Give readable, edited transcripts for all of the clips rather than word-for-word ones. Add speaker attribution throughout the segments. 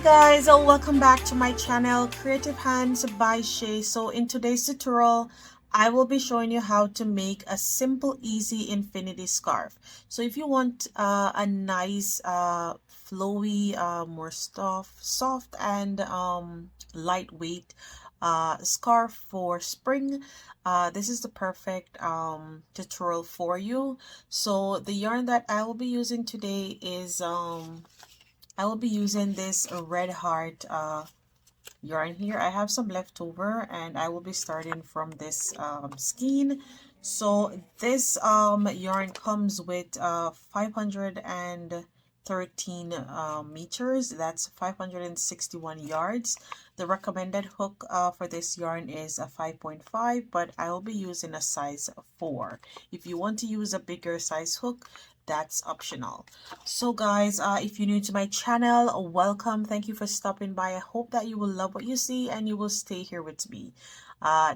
Speaker 1: guys, welcome back to my channel Creative Hands by Shay. So in today's tutorial I will be showing you how to make a simple easy infinity scarf. So if you want a nice flowy more soft and lightweight scarf for spring, this is the perfect tutorial for you. So the yarn that I will be using today is I will be using this red heart yarn here. I have some leftover and I will be starting from this skein. So this yarn comes with 513 meters. That's 561 yards. The recommended hook for this yarn is a 5.5, but I will be using a size 4. If you want to use a bigger size hook, that's optional. So guys, if you're new to my channel, welcome. Thank you for stopping by. I hope that you will love what you see and you will stay here with me.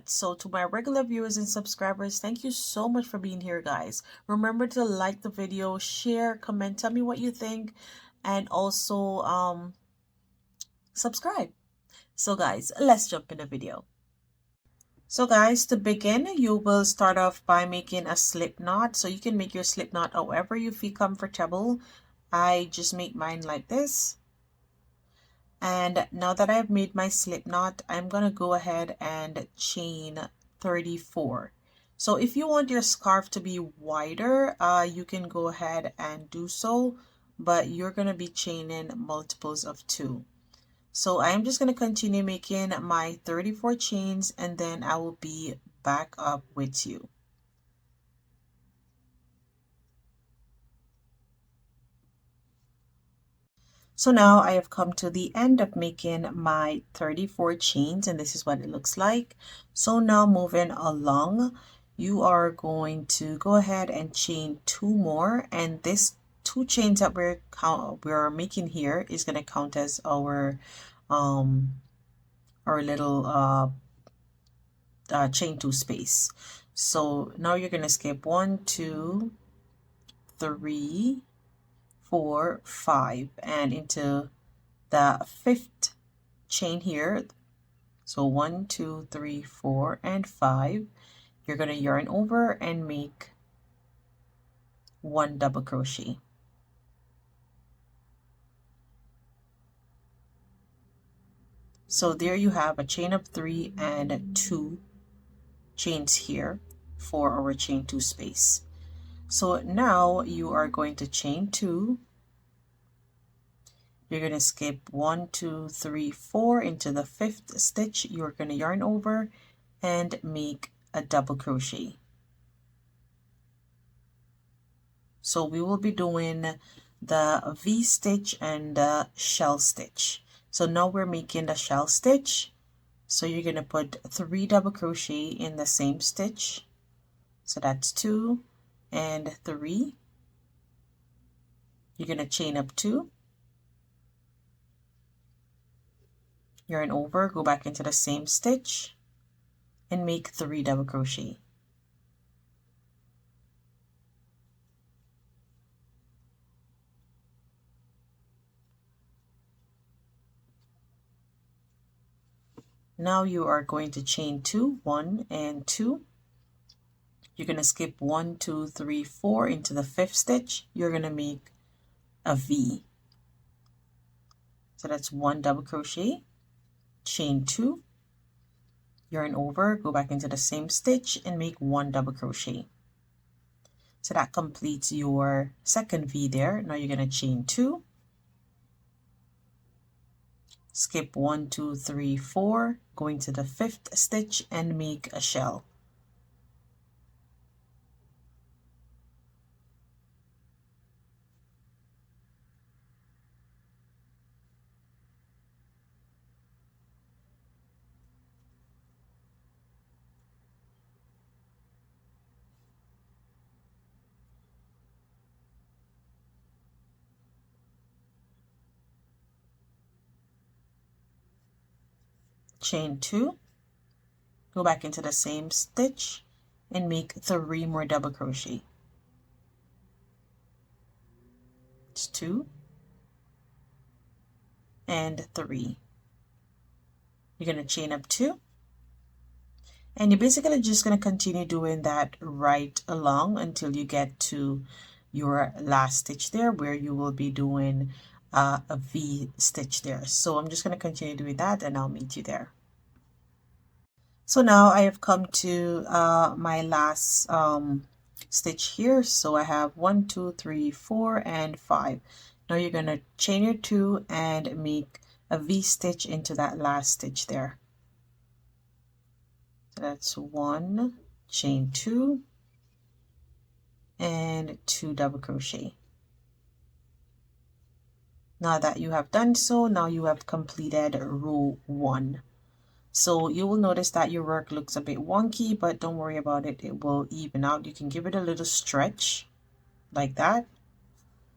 Speaker 1: So to my regular viewers and subscribers, thank you so much for being here, guys. Remember to like the video, share, comment, tell me what you think, and also subscribe. So guys, let's jump in the video. So guys, to begin, you will start off by making a slip knot. So you can make your slip knot however you feel comfortable. I just make mine like this. And now that I've made my slip knot, I'm going to go ahead and chain 34. So if you want your scarf to be wider, you can go ahead and do so, but you're going to be chaining multiples of 2. So I'm just going to continue making my 34 chains and then I will be back up with you. So now I have come to the end of making my 34 chains and this is what it looks like. So now moving along, you are going to go ahead and chain 2 more, and this 2 chains that we're making here is going to count as our little chain 2 space. So now you're going to skip 1, 2, 3, 4, 5 and into the 5th chain here. So 1, 2, 3, 4 and 5, you're going to yarn over and make 1 double crochet. So there you have a chain of 3 and 2 chains here for our chain 2 space. So now you are going to chain 2. You're going to skip 1, 2, 3, 4 into the 5th stitch. You're going to yarn over and make a double crochet. So we will be doing the V stitch and the shell stitch. So now we're making the shell stitch. So you're going to put 3 double crochet in the same stitch. So that's 2 and 3. You're going to chain up 2. Yarn over, go back into the same stitch and make 3 double crochet. Now you are going to chain 2, 1 and 2. You're going to skip 1, 2, 3, 4 into the 5th stitch. You're going to make a V. So that's 1 double crochet, chain 2, yarn over, go back into the same stitch and make 1 double crochet. So that completes your second V there. Now you're going to chain 2, skip 1, 2, 3, 4, going to the 5th stitch and make a shell. Chain 2, go back into the same stitch and make 3 more double crochet. It's 2 and 3. You're going to chain up 2, and you're basically just going to continue doing that right along until you get to your last stitch there, where you will be doing a V stitch there. So I'm just going to continue doing that, and I'll meet you there. So now I have come to my last stitch here. So I have 1, 2, 3, 4, and 5. Now you're going to chain your 2 and make a V stitch into that last stitch there. So that's 1, chain 2, and 2 double crochet. Now that you have done so, now you have completed row 1. So you will notice that your work looks a bit wonky, but don't worry about it. It will even out. You can give it a little stretch like that.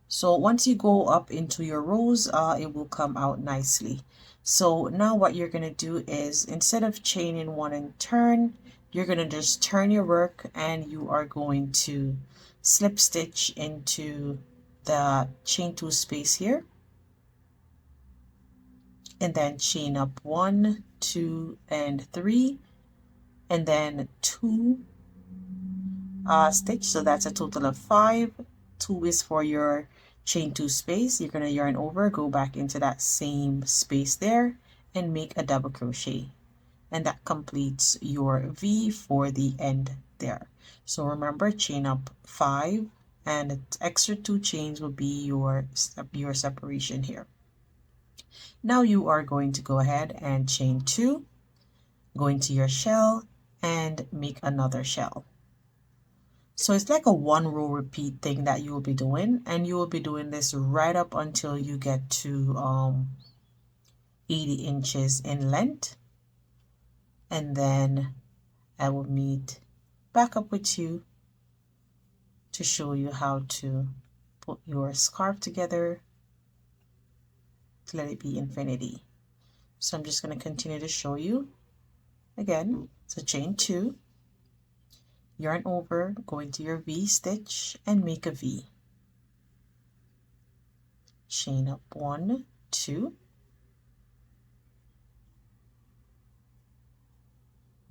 Speaker 1: So once you go up into your rows, it will come out nicely. So now what you're going to do is, instead of chaining 1 and turn, you're going to just turn your work, and you are going to slip stitch into the chain 2 space here, and then chain up 1, 2, and 3, and then 2 stitch. So that's a total of 5. 2 is for your chain 2 space. You're going to yarn over, go back into that same space there, and make a double crochet, and that completes your V for the end there. So remember, chain up 5, and extra 2 chains will be your separation here. Now you are going to go ahead and chain 2, go into your shell, and make another shell. So it's like a 1 row repeat thing that you will be doing, and you will be doing this right up until you get to 80 inches in length, and then I will meet back up with you to show you how to put your scarf together to let it be infinity. So I'm just going to continue to show you again. So chain 2, yarn over, go into your V stitch, and make a V. Chain up 1, 2,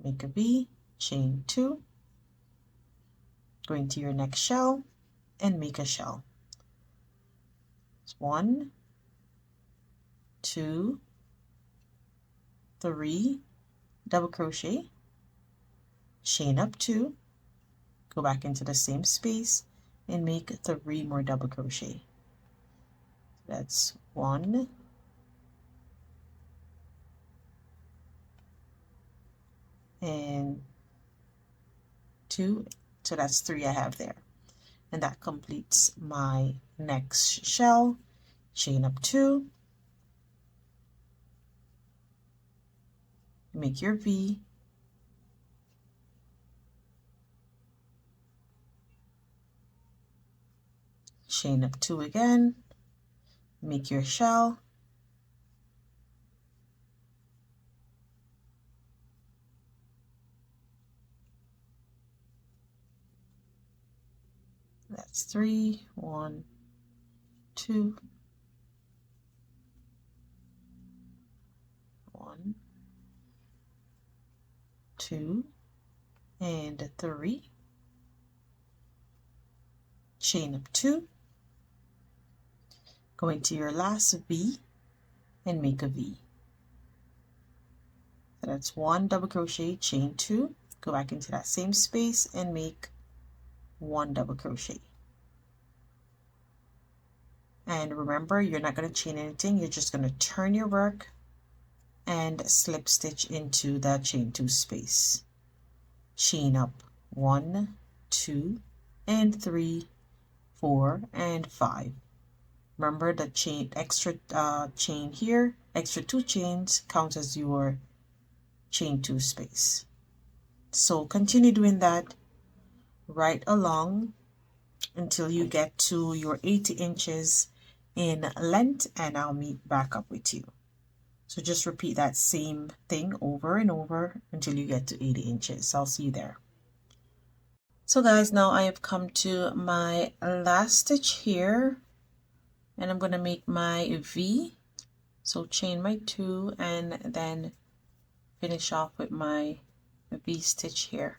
Speaker 1: make a V, chain 2, go into your next shell, and make a shell. It's 1, 2, 3, double crochet, chain up 2, go back into the same space, and make 3 more double crochet. That's 1, and 2, so that's 3 I have there, and that completes my next shell. Chain up 2, make your V, chain up 2 again, make your shell, that's 3, 1, 2, 1, 2, and 3, chain up 2, go into your last V, and make a V. So that's 1 double crochet, chain 2, go back into that same space, and make 1 double crochet. And remember, you're not going to chain anything, you're just going to turn your work and slip stitch into the chain 2 space. Chain up 1, 2, and 3, 4, and 5. Remember the chain, extra chain here, extra 2 chains counts as your chain 2 space. So continue doing that right along until you get to your 80 inches in length, and I'll meet back up with you. So just repeat that same thing over and over until you get to 80 inches. I'll see you there. So guys, now I have come to my last stitch here, and I'm going to make my V. So chain my 2 and then finish off with my V-stitch here.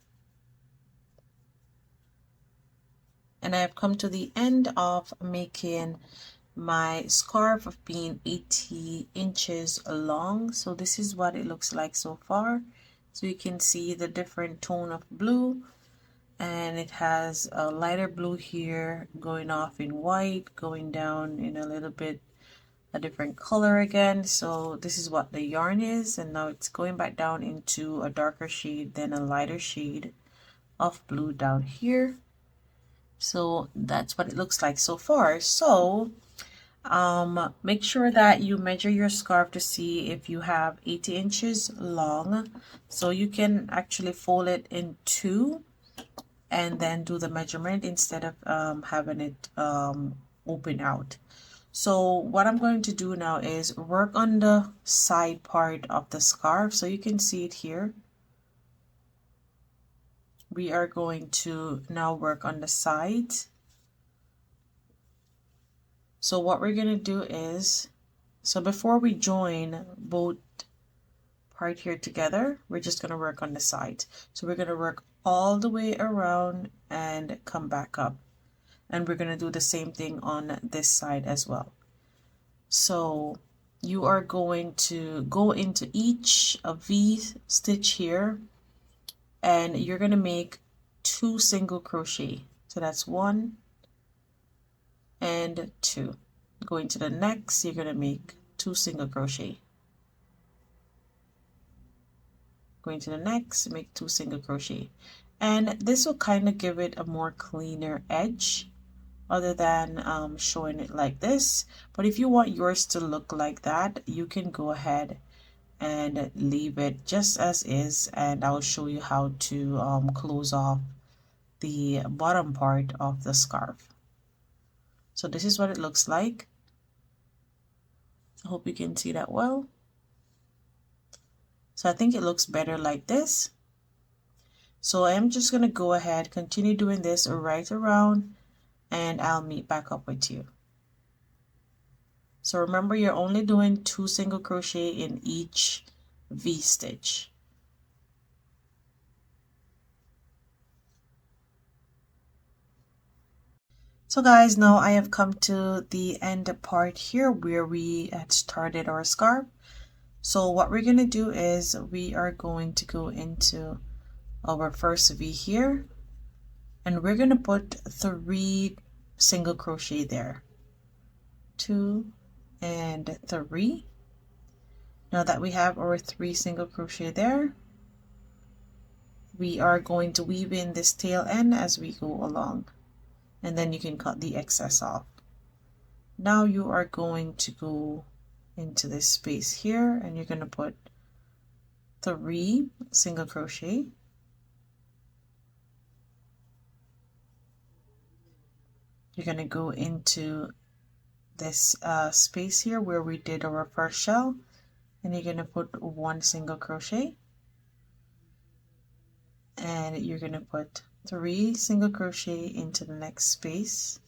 Speaker 1: And I have come to the end of making my scarf of being 80 inches long. So this is what it looks like so far. So you can see the different tone of blue, and it has a lighter blue here going off in white, going down in a little bit a different color again. So this is what the yarn is, and now it's going back down into a darker shade, then a lighter shade of blue down here. So that's what it looks like so far. So make sure that you measure your scarf to see if you have 80 inches long. So you can actually fold it in two and then do the measurement instead of having it open out. So what I'm going to do now is work on the side part of the scarf. So you can see it here. We are going to now work on the sides. So what we're going to do is, so before we join both part here together, we're just going to work on the sides. So we're going to work all the way around and come back up. And we're going to do the same thing on this side as well. So you are going to go into each V stitch here, and you're going to make 2 single crochet. So that's 1 and 2. Going to the next, you're going to make 2 single crochet. Going to the next, make 2 single crochet. And this will kind of give it a more cleaner edge other than showing it like this. But if you want yours to look like that, you can go ahead and leave it just as is, and I'll show you how to close off the bottom part of the scarf. So this is what it looks like. I hope you can see that well. So I think it looks better like this. So I'm just going to go ahead, continue doing this right around, and I'll meet back up with you. So remember, you're only doing 2 single crochet in each V stitch. So guys, now I have come to the end part here where we had started our scarf. So what we're going to do is we are going to go into our first V here, and we're going to put 3 single crochet there. 2 and 3. Now that we have our 3 single crochet there, we are going to weave in this tail end as we go along, and then you can cut the excess off. Now you are going to go into this space here, and you're going to put 3 single crochet. You're going to go into this space here where we did our first shell, and you're going to put 1 single crochet, and you're going to put 3 single crochet into the next space.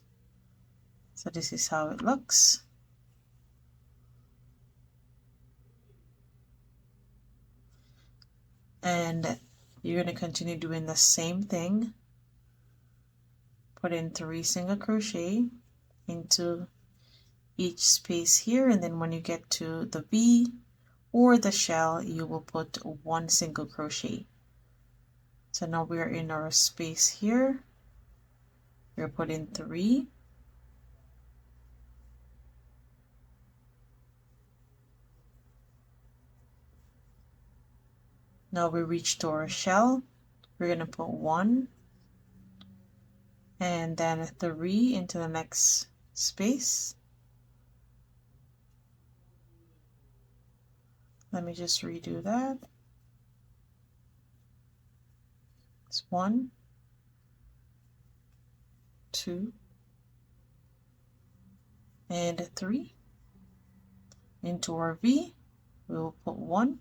Speaker 1: So this is how it looks. And you're going to continue doing the same thing. Put in 3 single crochet into each space here, and then when you get to the V or the shell, you will put 1 single crochet. So now we're in our space here. We're putting 3. Now we reach to our shell. We're going to put 1 and then 3 into the next space. Let me just redo that. It's 1, 2, and 3. Into our V, we will put 1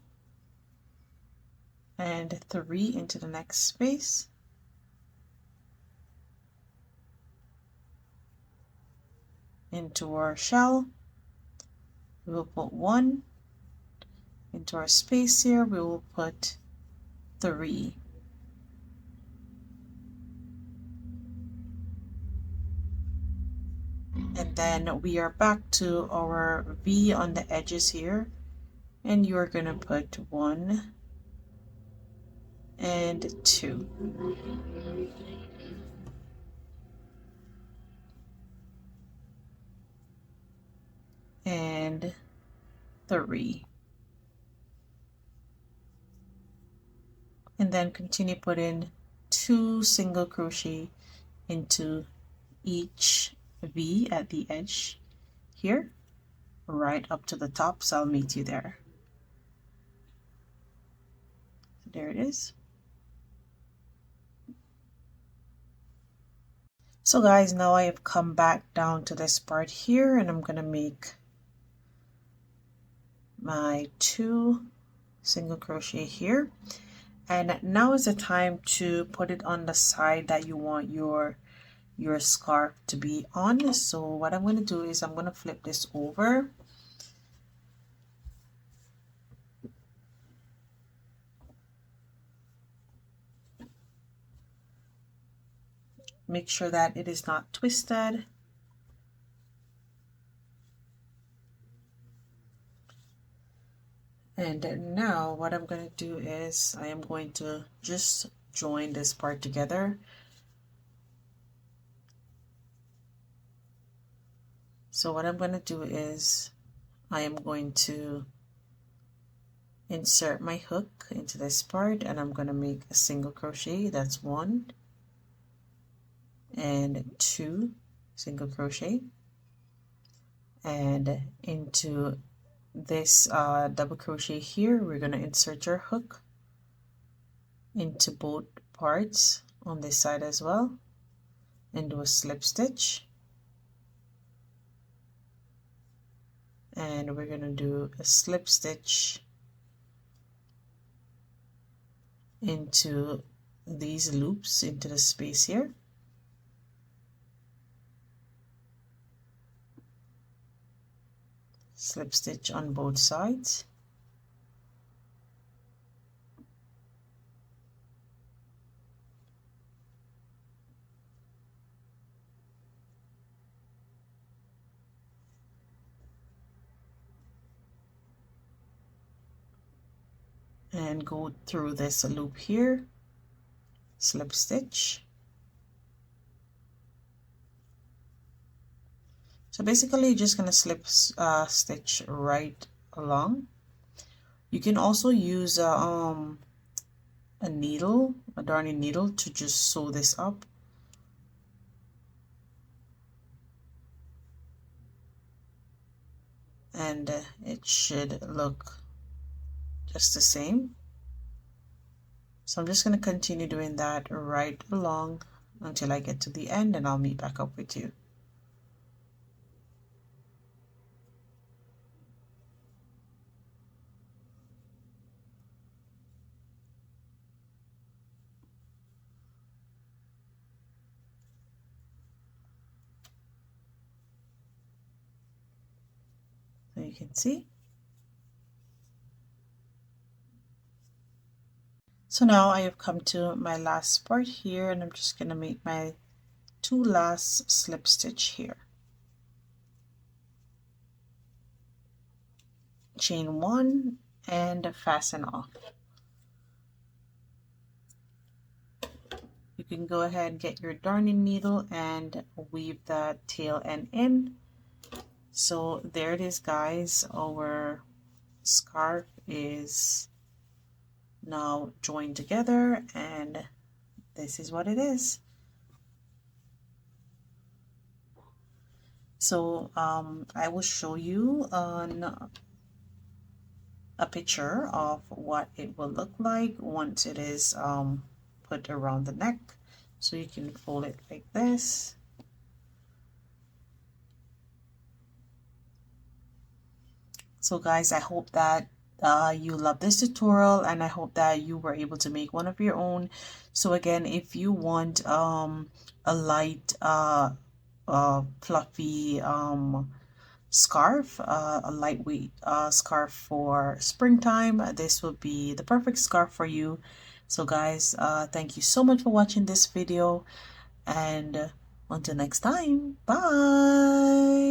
Speaker 1: and 3 into the next space. Into our shell, We will put 1 into our space here. We will put 3. And then we are back to our V on the edges here, and you're gonna put 1 and 2. And 3. And then continue putting 2 single crochet into each V at the edge here, right up to the top. So I'll meet you there. There it is. So guys, now I have come back down to this part here, and I'm gonna make my 2 single crochet here. And now is the time to put it on the side that you want your scarf to be on. So what I'm going to do is I'm going to flip this over. Make sure that it is not twisted. And now what I'm going to do is I am going to just join this part together. So what I'm going to do is I am going to insert my hook into this part, and I'm going to make a single crochet. That's 1 and 2 single crochet, and into this double crochet here we're going to insert your hook into both parts on this side as well, and do a slip stitch, and we're going to do a slip stitch into these loops into the space here. Slip stitch on both sides. And go through this loop here, slip stitch. So basically you're just going to slip stitch right along. You can also use a needle, a darning needle, to just sew this up. And it should look just the same. So I'm just going to continue doing that right along until I get to the end, and I'll meet back up with you. So you can see. So now I have come to my last part here, and I'm just going to make my 2 last slip stitch here. Chain 1 and fasten off. You can go ahead and get your darning needle and weave the tail end in. So there it is, guys. Our scarf is now joined together, and this is what it is. So I will show you on a picture of what it will look like once it is put around the neck. So you can fold it like this. So guys, I hope that you love this tutorial, and I hope that you were able to make one of your own. So again, if you want a light fluffy scarf, a lightweight scarf for springtime, this will be the perfect scarf for you. So guys, thank you so much for watching this video, and until next time, bye.